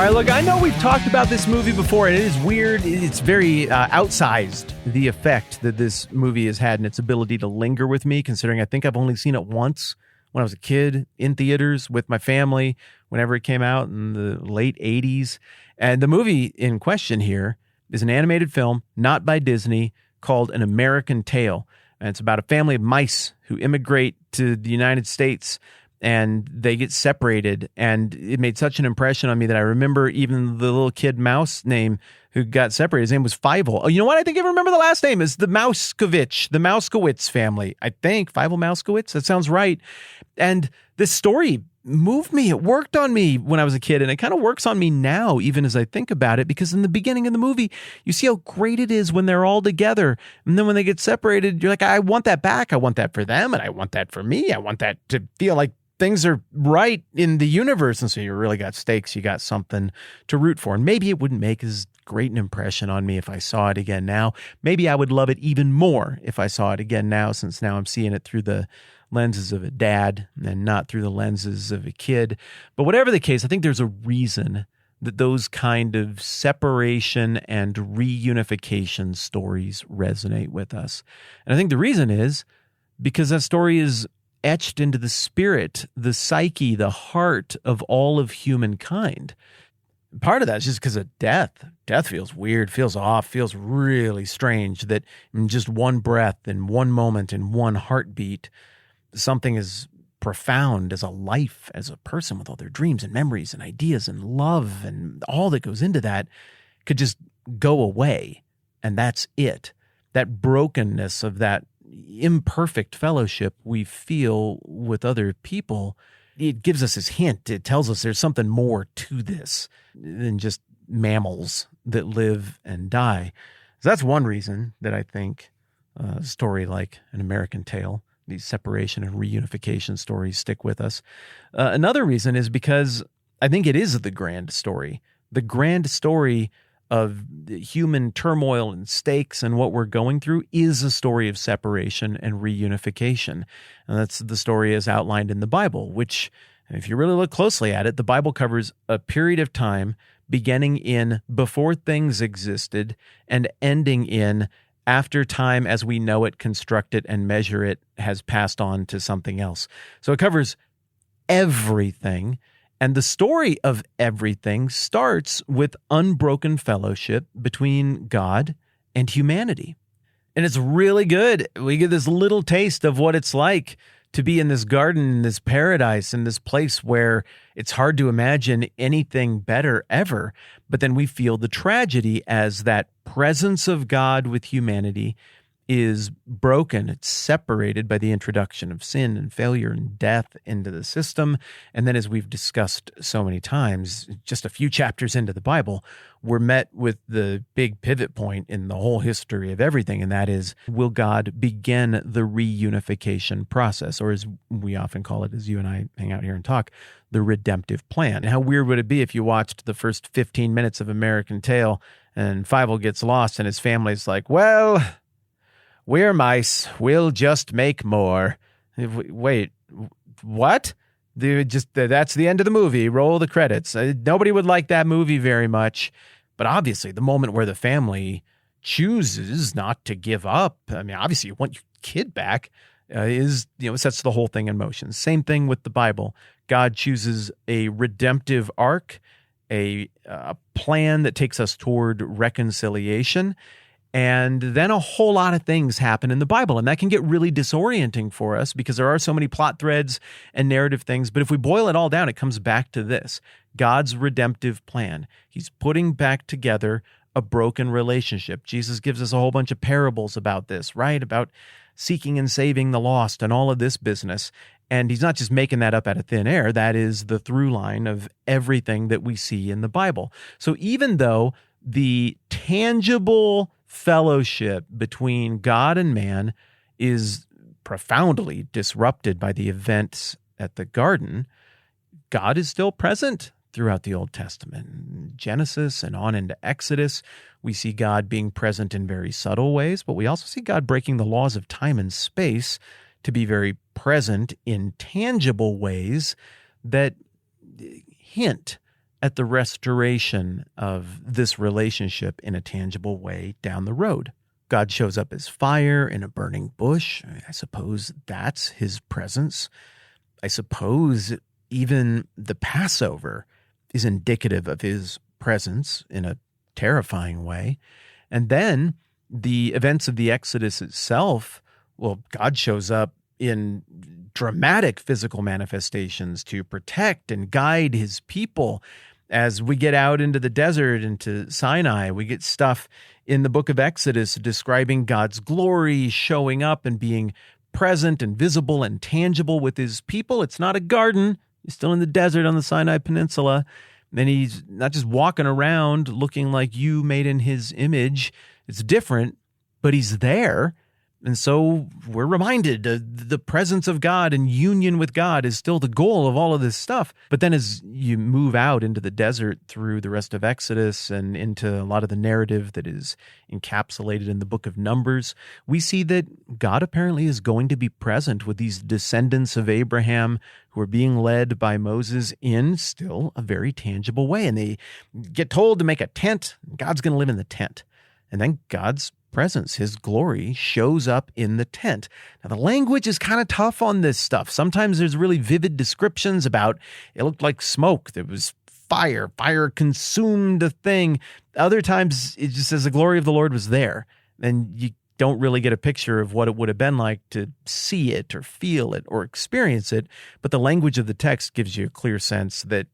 All right, look, I know we've talked about this movie before, and it is weird. It's very outsized, the effect that this movie has had and its ability to linger with me, considering I think I've only seen it once when I was a kid in theaters with my family, whenever it came out in the late 80s. And the movie in question here is an animated film, not by Disney, called An American Tale. And it's about a family of mice who immigrate to the United States, and they get separated. And it made such an impression on me that I remember even the little kid mouse name who got separated. His name was Fievel. Oh, you know what? I think I remember the last name is the Mouskowitz family. I think Fievel Mouskowitz. That sounds right. And this story moved me. It worked on me when I was a kid, and it kind of works on me now, even as I think about it, because in the beginning of the movie, you see how great it is when they're all together. And then when they get separated, you're like, I want that back. I want that for them, and I want that for me. I want that to feel like things are right in the universe. And so you really got stakes. You got something to root for. And maybe it wouldn't make as great an impression on me if I saw it again now. Maybe I would love it even more if I saw it again now, since now I'm seeing it through the lenses of a dad and not through the lenses of a kid. But whatever the case, I think there's a reason that those kind of separation and reunification stories resonate with us. And I think the reason is because that story is etched into the spirit, the psyche, the heart of all of humankind. Part of that is just because of death. Death feels weird, feels off, feels really strange that in just one breath, in one moment, in one heartbeat, something as profound as a life, as a person with all their dreams and memories and ideas and love and all that goes into that could just go away. And that's it. That brokenness of that imperfect fellowship we feel with other people, it gives us this hint. It tells us there's something more to this than just mammals that live and die. So that's one reason that I think a story like An American Tale, these separation and reunification stories, stick with us. Another reason is because I think it is the grand story of human turmoil and stakes and what we're going through is a story of separation and reunification. And that's the story as outlined in the Bible, which, if you really look closely at it, the Bible covers a period of time beginning in before things existed and ending in after time as we know it, construct it, and measure it has passed on to something else. So it covers everything. And the story of everything starts with unbroken fellowship between God and humanity. And it's really good. We get this little taste of what it's like to be in this garden, in this paradise, in this place where it's hard to imagine anything better ever. But then we feel the tragedy as that presence of God with humanity is broken. It's separated by the introduction of sin and failure and death into the system. And then, as we've discussed so many times, just a few chapters into the Bible, we're met with the big pivot point in the whole history of everything, and that is, will God begin the reunification process, or as we often call it, as you and I hang out here and talk, the redemptive plan. And how weird would it be if you watched the first 15 minutes of American Tale and Fievel gets lost and his family's like, well, we're mice. We'll just make more. Wait, what? That's the end of the movie. Roll the credits. Nobody would like that movie very much. But obviously, the moment where the family chooses not to give up, I mean, obviously, you want your kid back, sets the whole thing in motion. Same thing with the Bible. God chooses a redemptive arc, a plan that takes us toward reconciliation. And then a whole lot of things happen in the Bible, and that can get really disorienting for us because there are so many plot threads and narrative things. But if we boil it all down, it comes back to this: God's redemptive plan. He's putting back together a broken relationship. Jesus gives us a whole bunch of parables about this, right? About seeking and saving the lost and all of this business. And he's not just making that up out of thin air. That is the through line of everything that we see in the Bible. So even though the tangible fellowship between God and man is profoundly disrupted by the events at the garden, God is still present throughout the Old Testament. Genesis and on into Exodus, we see God being present in very subtle ways, but we also see God breaking the laws of time and space to be very present in tangible ways that hint at the restoration of this relationship in a tangible way down the road. God shows up as fire in a burning bush. I suppose that's his presence. I suppose even the Passover is indicative of his presence in a terrifying way. And then the events of the Exodus itself, well, God shows up in dramatic physical manifestations to protect and guide his people. As we get out into the desert, into Sinai, we get stuff in the book of Exodus describing God's glory showing up and being present and visible and tangible with his people. It's not a garden. He's still in the desert on the Sinai Peninsula. And he's not just walking around looking like you made in his image. It's different, but he's there. And so we're reminded the presence of God and union with God is still the goal of all of this stuff. But then as you move out into the desert through the rest of Exodus and into a lot of the narrative that is encapsulated in the book of Numbers, we see that God apparently is going to be present with these descendants of Abraham who are being led by Moses in still a very tangible way. And they get told to make a tent. God's going to live in the tent. And then God's presence, his glory, shows up in the tent. Now, the language is kind of tough on this stuff. Sometimes there's really vivid descriptions about it looked like smoke. There was fire. Fire consumed the thing. Other times it just says the glory of the Lord was there. And you don't really get a picture of what it would have been like to see it or feel it or experience it. But the language of the text gives you a clear sense that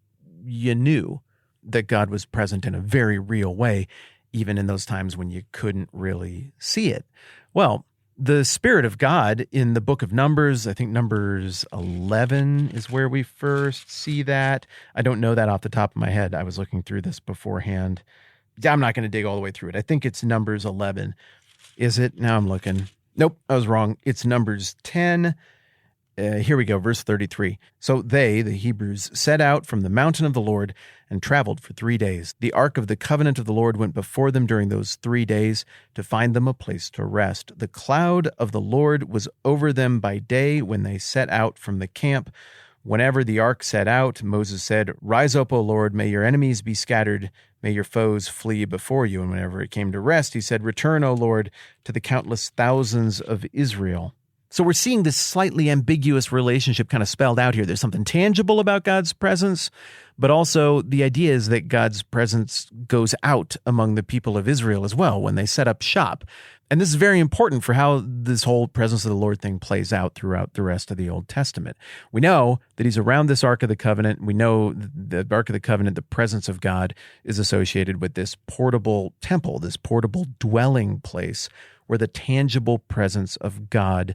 you knew that God was present in a very real way, even in those times when you couldn't really see it. Well, the Spirit of God in the book of Numbers, I think Numbers 11 is where we first see that. I don't know that off the top of my head. I was looking through this beforehand. I'm not going to dig all the way through it. I think it's Numbers 11. Is it? Now I'm looking. Nope, I was wrong. It's Numbers 10. Here we go, verse 33. So they, the Hebrews, set out from the mountain of the Lord and traveled for 3 days. The ark of the covenant of the Lord went before them during those 3 days to find them a place to rest. The cloud of the Lord was over them by day when they set out from the camp. Whenever the ark set out, Moses said, "Rise up, O Lord, may your enemies be scattered, may your foes flee before you." And whenever it came to rest, he said, "Return, O Lord, to the countless thousands of Israel." So we're seeing this slightly ambiguous relationship kind of spelled out here. There's something tangible about God's presence, but also the idea is that God's presence goes out among the people of Israel as well when they set up shop. And this is very important for how this whole presence of the Lord thing plays out throughout the rest of the Old Testament. We know that he's around this Ark of the Covenant. We know the Ark of the Covenant, the presence of God, is associated with this portable temple, this portable dwelling place where the tangible presence of God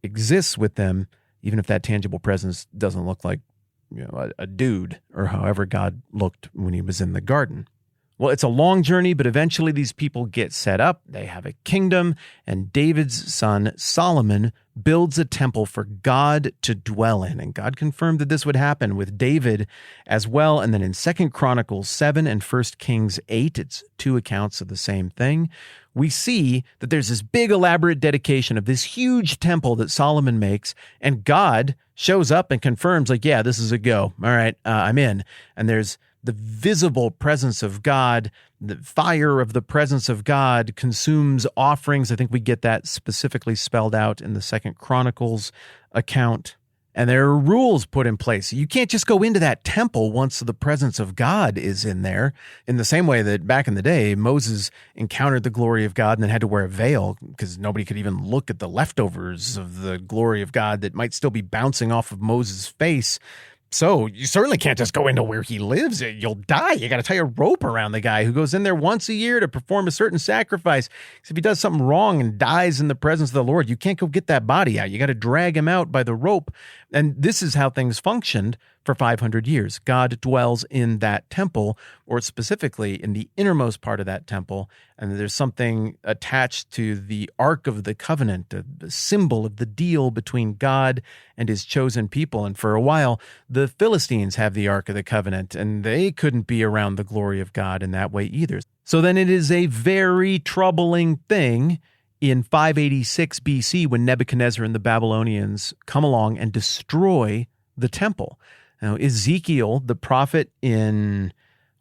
exists with them, even if that tangible presence doesn't look like a dude or however God looked when he was in the garden. Well, it's a long journey, but eventually these people get set up. They have a kingdom, and David's son Solomon builds a temple for God to dwell in. And God confirmed that this would happen with David as well. And then in 2 Chronicles 7 and 1 Kings 8, it's two accounts of the same thing. We see that there's this big elaborate dedication of this huge temple that Solomon makes, and God shows up and confirms, like, yeah, this is a go. All right, I'm in. And there's the visible presence of God, the fire of the presence of God consumes offerings. I think we get that specifically spelled out in the 2 Chronicles account. And there are rules put in place. You can't just go into that temple once the presence of God is in there. In the same way that back in the day, Moses encountered the glory of God and then had to wear a veil because nobody could even look at the leftovers of the glory of God that might still be bouncing off of Moses' face. So you certainly can't just go into where he lives. You'll die. You got to tie a rope around the guy who goes in there once a year to perform a certain sacrifice. Because if he does something wrong and dies in the presence of the Lord, you can't go get that body out. You got to drag him out by the rope. And this is how things functioned for 500 years. God dwells in that temple, or specifically in the innermost part of that temple. And there's something attached to the Ark of the Covenant, the symbol of the deal between God and his chosen people. And for a while, the Philistines have the Ark of the Covenant, and they couldn't be around the glory of God in that way either. So then it is a very troubling thing in 586 BC when Nebuchadnezzar and the Babylonians come along and destroy the temple. Now, Ezekiel, the prophet in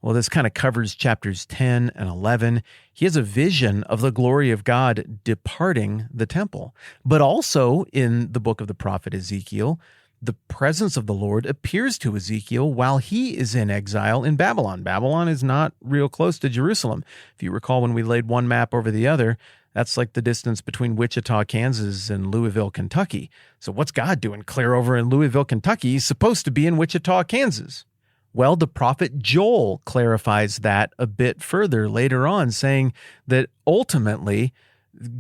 Well, this kind of covers chapters 10 and 11. He has a vision of the glory of God departing the temple. But also in the book of the prophet Ezekiel, the presence of the Lord appears to Ezekiel while he is in exile in Babylon. Babylon is not real close to Jerusalem. If you recall, when we laid one map over the other, that's like the distance between Wichita, Kansas and Louisville, Kentucky. So what's God doing clear over in Louisville, Kentucky? He's supposed to be in Wichita, Kansas. Well, the prophet Joel clarifies that a bit further later on, saying that ultimately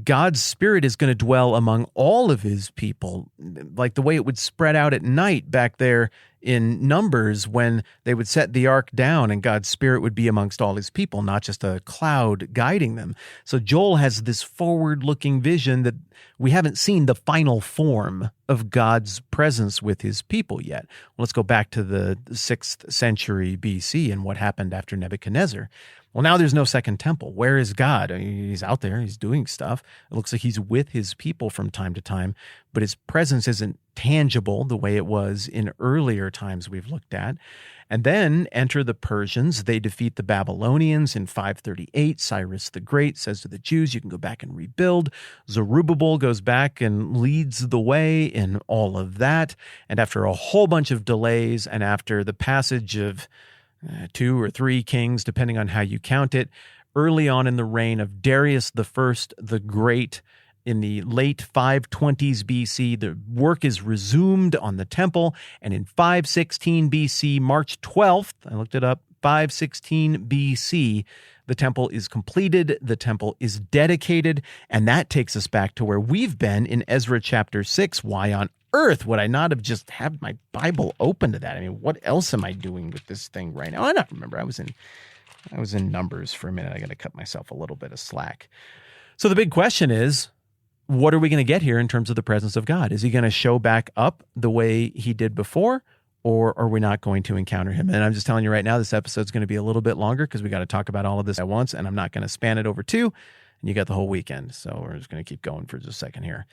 God's Spirit is going to dwell among all of his people, like the way it would spread out at night back there in Numbers when they would set the ark down and God's Spirit would be amongst all his people, not just a cloud guiding them. So Joel has this forward-looking vision that we haven't seen the final form of God's presence with his people yet. Well, let's go back to the 6th century BC and what happened after Nebuchadnezzar. Well, now there's no second temple. Where is God? I mean, he's out there. He's doing stuff. It looks like he's with his people from time to time, but his presence isn't tangible the way it was in earlier times we've looked at. And then enter the Persians. They defeat the Babylonians in 538. Cyrus the Great says to the Jews, you can go back and rebuild. Zerubbabel goes back and leads the way in all of that. And after a whole bunch of delays and after the passage of 2 or 3 kings, depending on how you count it, early on in the reign of Darius I the Great, in the late 520s BC, the work is resumed on the temple, and in 516 BC, March 12th, I looked it up, 516 BC, the temple is completed, the temple is dedicated, and that takes us back to where we've been in Ezra chapter 6. Why on earth would I not have just had my Bible open to that? I mean, what else am I doing with this thing right now? I don't remember. I was in Numbers for a minute. I got to cut myself a little bit of slack. So the big question is, what are we going to get here in terms of the presence of God? Is he going to show back up the way he did before, or are we not going to encounter him? And I'm just telling you right now, this episode's going to be a little bit longer because we got to talk about all of this at once, and I'm not going to span it over 2, and you got the whole weekend. So we're just going to keep going for just a second here.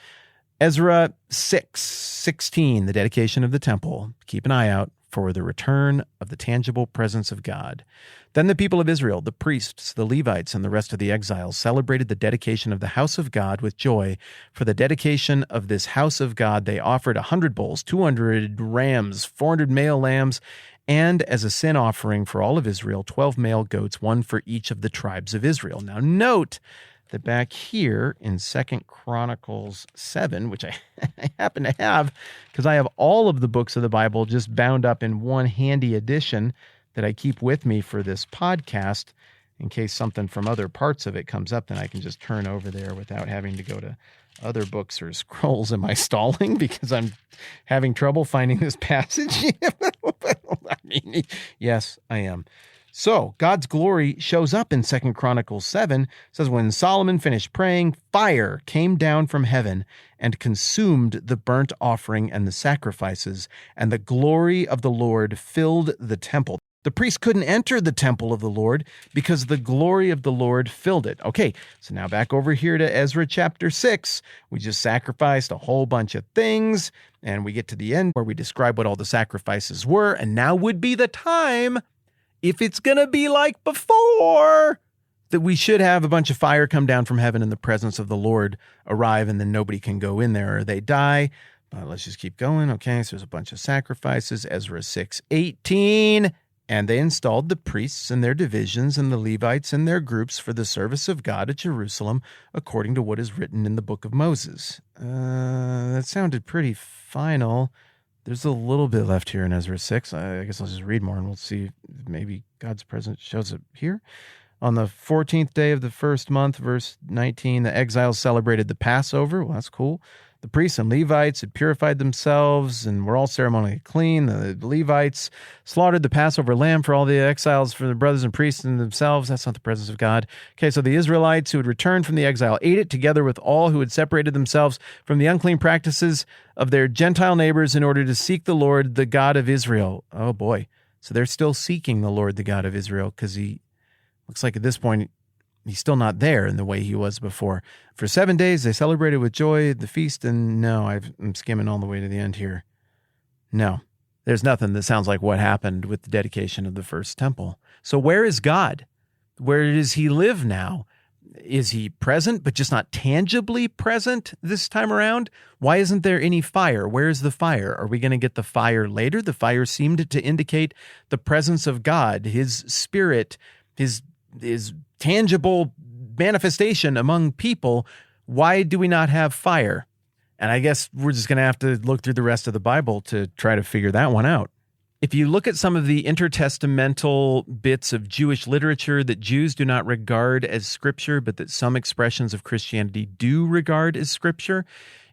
Ezra 6:16, the dedication of the temple. Keep an eye out for the return of the tangible presence of God. Then the people of Israel, the priests, the Levites, and the rest of the exiles celebrated the dedication of the house of God with joy. For the dedication of this house of God, they offered 100 bulls, 200 rams, 400 male lambs, and as a sin offering for all of Israel, 12 male goats, one for each of the tribes of Israel. Now note that back here in 2 Chronicles 7, which I happen to have because I have all of the books of the Bible just bound up in one handy edition that I keep with me for this podcast. In case something from other parts of it comes up, then I can just turn over there without having to go to other books or scrolls. Am I stalling because I'm having trouble finding this passage? I mean, yes, I am. So God's glory shows up in 2 Chronicles 7. It says, when Solomon finished praying, fire came down from heaven and consumed the burnt offering and the sacrifices, and the glory of the Lord filled the temple. The priest couldn't enter the temple of the Lord because the glory of the Lord filled it. Okay, so now back over here to Ezra chapter 6. We just sacrificed a whole bunch of things, and we get to the end where we describe what all the sacrifices were, and now would be the time, if it's going to be like before, that we should have a bunch of fire come down from heaven and the presence of the Lord arrive, and then nobody can go in there or they die. But let's just keep going. Okay, so there's a bunch of sacrifices. Ezra 6:18. And they installed the priests and their divisions and the Levites and their groups for the service of God at Jerusalem, according to what is written in the book of Moses. That sounded pretty final. There's a little bit left here in Ezra 6. I guess I'll just read more and we'll see if maybe God's presence shows up here. On the 14th day of the first month, verse 19, the exiles celebrated the Passover. Well, that's cool. The priests and Levites had purified themselves and were all ceremonially clean. The Levites slaughtered the Passover lamb for all the exiles, for the brothers and priests and themselves. That's not the presence of God. Okay, so the Israelites who had returned from the exile ate it together with all who had separated themselves from the unclean practices of their Gentile neighbors in order to seek the Lord, the God of Israel. Oh boy. So they're still seeking the Lord, the God of Israel, because he looks like at this point, he's still not there in the way he was before. For 7 days, they celebrated with joy the feast, and no, I'm skimming all the way to the end here. No, There's nothing that sounds like what happened with the dedication of the first temple. So where is God? Where does he live now? Is he present, but just not tangibly present this time around? Why isn't there any fire? Where is the fire? Are we going to get the fire later? The fire seemed to indicate the presence of God, his spirit, his tangible manifestation among people. Why do we not have fire? And I guess we're just going to have to look through the rest of the Bible to try to figure that one out. If you look at some of the intertestamental bits of Jewish literature that Jews do not regard as scripture, but that some expressions of Christianity do regard as scripture,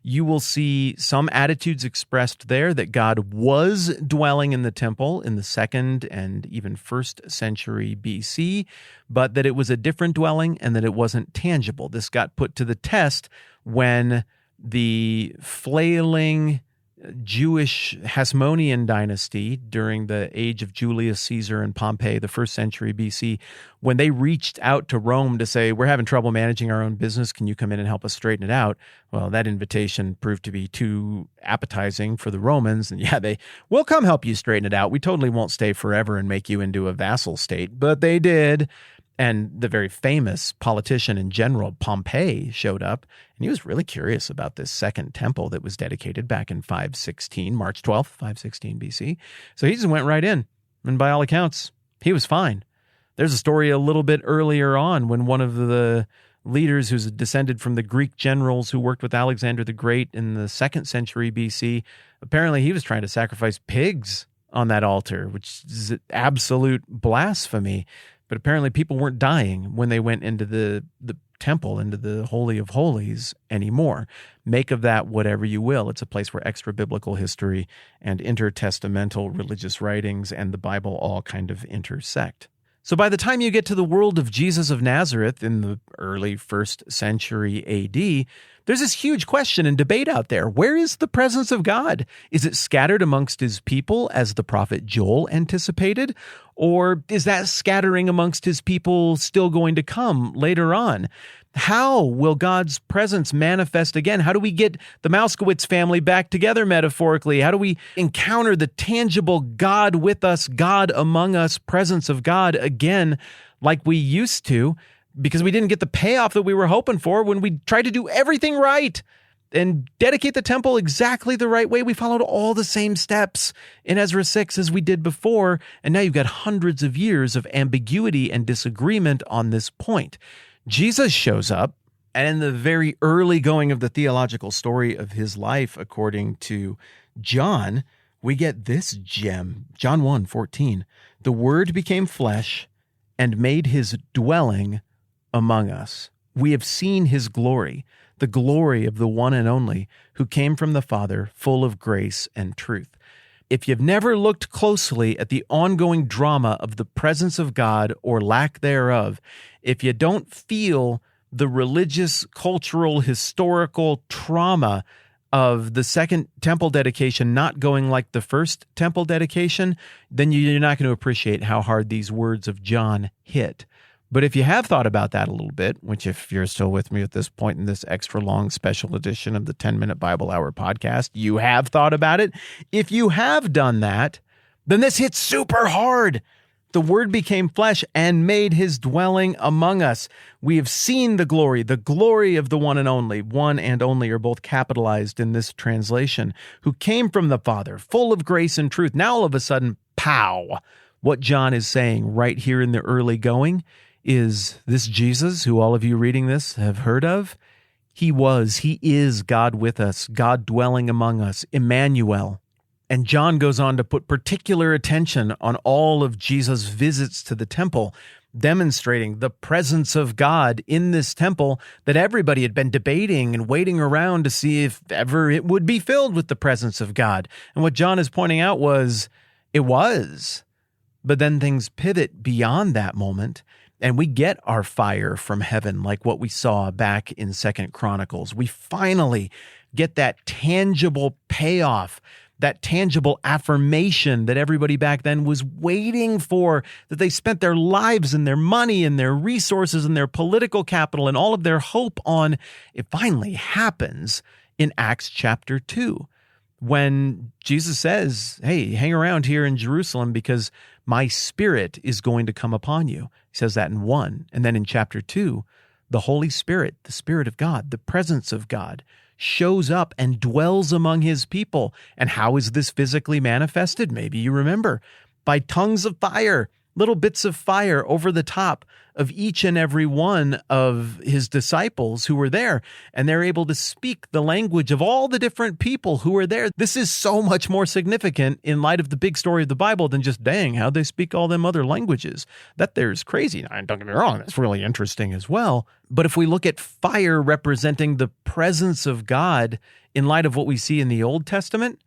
you will see some attitudes expressed there that God was dwelling in the temple in the 2nd and even 1st century BC, but that it was a different dwelling and that it wasn't tangible. This got put to the test when the flailing Jewish Hasmonean dynasty during the age of Julius Caesar and Pompey, the 1st century BC, when they reached out to Rome to say, we're having trouble managing our own business, can you come in and help us straighten it out? Well, that invitation proved to be too appetizing for the Romans. And we'll come help you straighten it out. We totally won't stay forever and make you into a vassal state. But they did. And the very famous politician and general Pompey showed up, and he was really curious about this second temple that was dedicated back in 516, March 12th, 516 BC. So he just went right in, and by all accounts, he was fine. There's a story a little bit earlier on when one of the leaders who's descended from the Greek generals who worked with Alexander the Great in the 2nd century BC, apparently he was trying to sacrifice pigs on that altar, which is absolute blasphemy. But apparently people weren't dying when they went into the temple, into the Holy of Holies anymore. Make of that whatever you will. It's a place where extra-biblical history and intertestamental religious writings and the Bible all kind of intersect. So by the time you get to the world of Jesus of Nazareth in the early 1st century AD, there's this huge question and debate out there. Where is the presence of God? Is it scattered amongst his people as the prophet Joel anticipated? Or is that scattering amongst his people still going to come later on? How will God's presence manifest again? How do we get the Mouskowitz family back together metaphorically? How do we encounter the tangible God with us, God among us, presence of God again like we used to? Because we didn't get the payoff that we were hoping for when we tried to do everything right and dedicate the temple exactly the right way. We followed all the same steps in Ezra 6 as we did before, and now you've got hundreds of years of ambiguity and disagreement on this point. Jesus shows up, and in the very early going of the theological story of his life, according to John, we get this gem, John 1:14. The Word became flesh and made his dwelling among us. We have seen his glory, the glory of the one and only who came from the Father, full of grace and truth. If you've never looked closely at the ongoing drama of the presence of God or lack thereof, if you don't feel the religious, cultural, historical trauma of the second temple dedication not going like the first temple dedication, then you're not going to appreciate how hard these words of John hit. But if you have thought about that a little bit, which if you're still with me at this point in this extra long special edition of the 10-Minute Bible Hour podcast, you have thought about it. If you have done that, then this hits super hard. The Word became flesh and made his dwelling among us. We have seen the glory of the one and only. One and only are both capitalized in this translation, who came from the Father, full of grace and truth. Now all of a sudden, pow! What John is saying right here in the early going is this Jesus, who all of you reading this have heard of, he is God with us, God dwelling among us, Emmanuel. And John goes on to put particular attention on all of Jesus' visits to the temple, demonstrating the presence of God in this temple that everybody had been debating and waiting around to see if ever it would be filled with the presence of God. And what John is pointing out was, it was. But then things pivot beyond that moment, and we get our fire from heaven like what we saw back in 2 Chronicles. We finally get that tangible payoff, that tangible affirmation that everybody back then was waiting for, that they spent their lives and their money and their resources and their political capital and all of their hope on. It finally happens in Acts chapter 2. when Jesus says, hey, hang around here in Jerusalem because my Spirit is going to come upon you. He says that in 1. And then in chapter 2, the Holy Spirit, the Spirit of God, the presence of God, shows up and dwells among his people. And how is this physically manifested? Maybe you remember. By tongues of fire, little bits of fire over the top of each and every one of his disciples who were there. And they're able to speak the language of all the different people who were there. This is so much more significant in light of the big story of the Bible than just, dang, how'd they speak all them other languages? That there's crazy. Now, don't get me wrong, that's really interesting as well. But if we look at fire representing the presence of God in light of what we see in the Old Testament,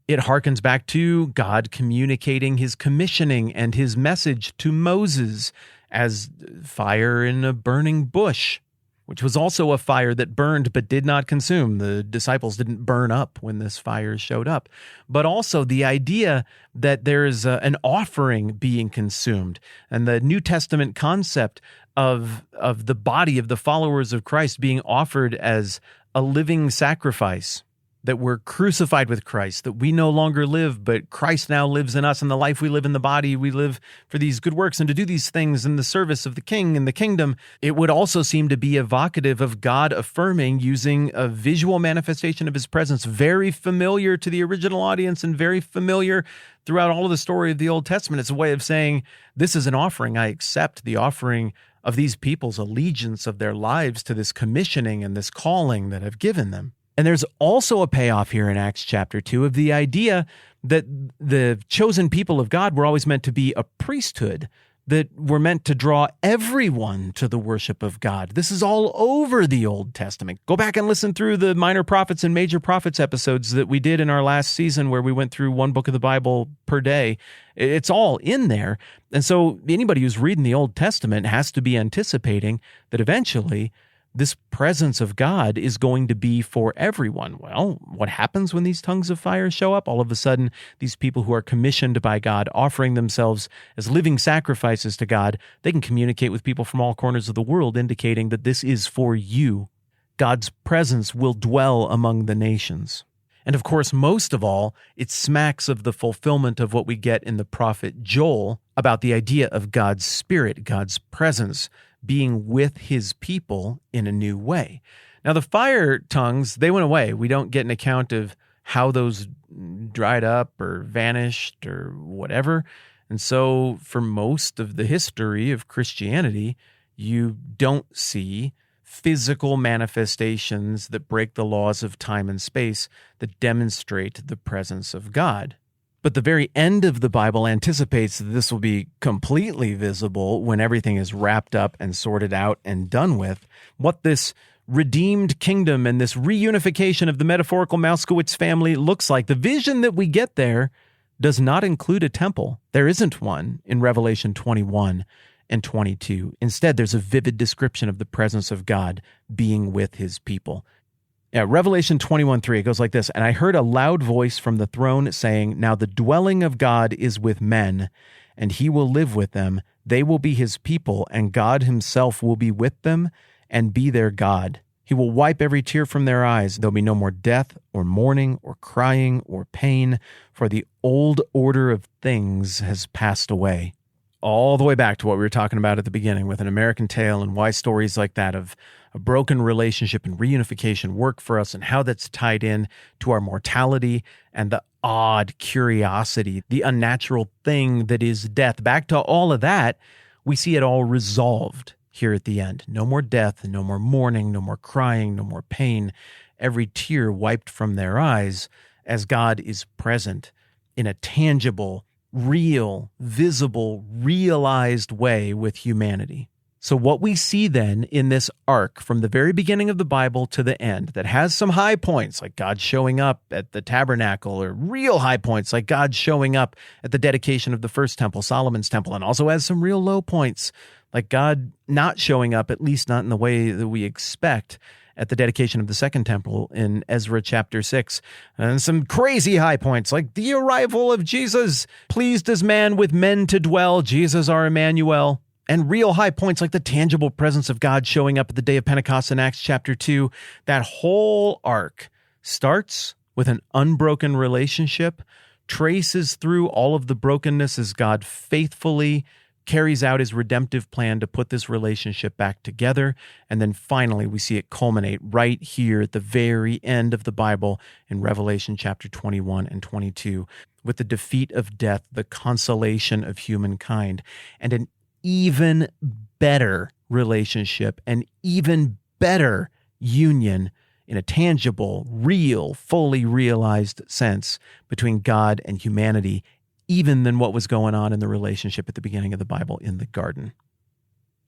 it harkens back to God communicating his commissioning and his message to Moses as fire in a burning bush, which was also a fire that burned but did not consume. The disciples didn't burn up when this fire showed up. But also the idea that there is an offering being consumed, and the New Testament concept of the body of the followers of Christ being offered as a living sacrifice, that we're crucified with Christ, that we no longer live, but Christ now lives in us, and the life we live in the body, we live for these good works and to do these things in the service of the King and the kingdom. It would also seem to be evocative of God affirming using a visual manifestation of his presence, very familiar to the original audience and very familiar throughout all of the story of the Old Testament. It's a way of saying, this is an offering. I accept the offering of these people's allegiance of their lives to this commissioning and this calling that I've given them. And there's also a payoff here in Acts chapter 2 of the idea that the chosen people of God were always meant to be a priesthood, that were meant to draw everyone to the worship of God. This is all over the Old Testament. Go back and listen through the Minor Prophets and Major Prophets episodes that we did in our last season where we went through one book of the Bible per day. It's all in there. And so anybody who's reading the Old Testament has to be anticipating that eventually this presence of God is going to be for everyone. Well, what happens when these tongues of fire show up? All of a sudden, these people who are commissioned by God, offering themselves as living sacrifices to God, they can communicate with people from all corners of the world, indicating that this is for you. God's presence will dwell among the nations. And of course, most of all, it smacks of the fulfillment of what we get in the prophet Joel about the idea of God's Spirit, God's presence, being with his people in a new way. Now, the fire tongues, they went away. We don't get an account of how those dried up or vanished or whatever. And so for most of the history of Christianity, you don't see physical manifestations that break the laws of time and space that demonstrate the presence of God. But the very end of the Bible anticipates that this will be completely visible when everything is wrapped up and sorted out and done with. What this redeemed kingdom and this reunification of the metaphorical Malskowitz family looks like, the vision that we get there does not include a temple. There isn't one in Revelation 21 and 22. Instead, there's a vivid description of the presence of God being with his people. Yeah, Revelation 21:3, it goes like this, "And I heard a loud voice from the throne saying, 'Now the dwelling of God is with men, and he will live with them. They will be his people, and God himself will be with them and be their God. He will wipe every tear from their eyes. There'll be no more death or mourning or crying or pain, for the old order of things has passed away.'" All the way back to what we were talking about at the beginning with An American Tale and why stories like that of a broken relationship and reunification work for us and how that's tied in to our mortality and the odd curiosity, the unnatural thing that is death. Back to all of that, we see it all resolved here at the end. No more death, no more mourning, no more crying, no more pain. Every tear wiped from their eyes as God is present in a tangible, real, visible, realized way with humanity. So what we see then in this arc from the very beginning of the Bible to the end that has some high points like God showing up at the tabernacle, or real high points like God showing up at the dedication of the first temple, Solomon's temple, and also has some real low points like God not showing up, at least not in the way that we expect, at the dedication of the second temple in Ezra chapter 6. And some crazy high points like the arrival of Jesus, pleased as man with men to dwell, Jesus our Emmanuel. And real high points like the tangible presence of God showing up at the day of Pentecost in Acts chapter 2. That whole arc starts with an unbroken relationship, traces through all of the brokenness as God faithfully carries out his redemptive plan to put this relationship back together. And then finally, we see it culminate right here at the very end of the Bible in Revelation chapter 21 and 22 with the defeat of death, the consolation of humankind, and an even better relationship, an even better union in a tangible, real, fully realized sense between God and humanity, even than what was going on in the relationship at the beginning of the Bible in the garden.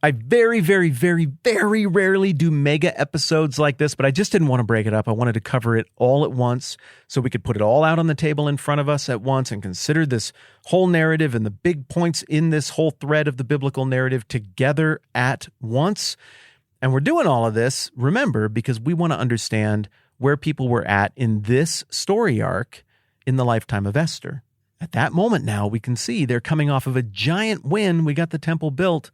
I very, very, very, very rarely do mega episodes like this, but I just didn't want to break it up. I wanted to cover it all at once so we could put it all out on the table in front of us at once and consider this whole narrative and the big points in this whole thread of the biblical narrative together at once. And we're doing all of this, remember, because we want to understand where people were at in this story arc in the lifetime of Esther. At that moment now, we can see they're coming off of a giant win. We got the temple built,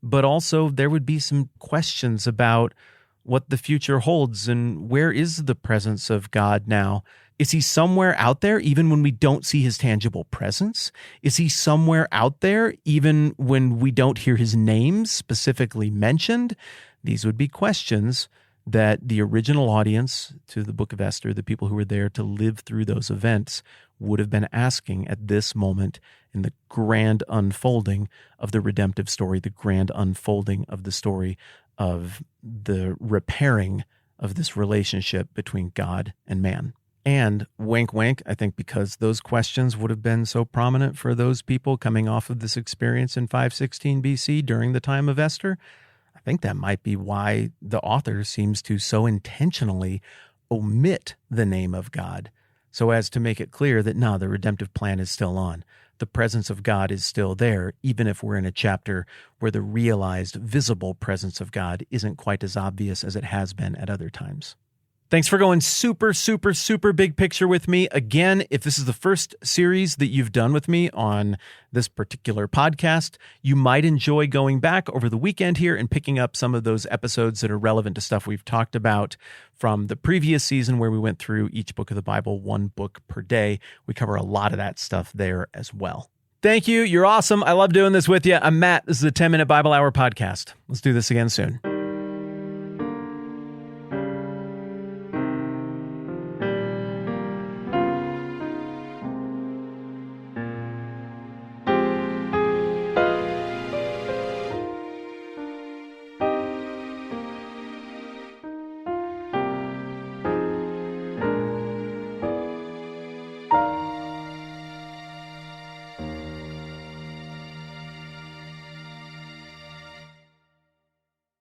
but also there would be some questions about what the future holds and where is the presence of God now? Is he somewhere out there even when we don't see his tangible presence? Is he somewhere out there even when we don't hear his name specifically mentioned? These would be questions that the original audience to the book of Esther, the people who were there to live through those events, would have been asking at this moment in the grand unfolding of the redemptive story, the grand unfolding of the story of the repairing of this relationship between God and man. And wink, wink, I think because those questions would have been so prominent for those people coming off of this experience in 516 BC during the time of Esther, I think that might be why the author seems to so intentionally omit the name of God, so as to make it clear that no, the redemptive plan is still on. The presence of God is still there, even if we're in a chapter where the realized, visible presence of God isn't quite as obvious as it has been at other times. Thanks for going super, super, super big picture with me. Again, if this is the first series that you've done with me on this particular podcast, you might enjoy going back over the weekend here and picking up some of those episodes that are relevant to stuff we've talked about from the previous season where we went through each book of the Bible, one book per day. We cover a lot of that stuff there as well. Thank you. You're awesome. I love doing this with you. I'm Matt. This is the 10-Minute Bible Hour podcast. Let's do this again soon.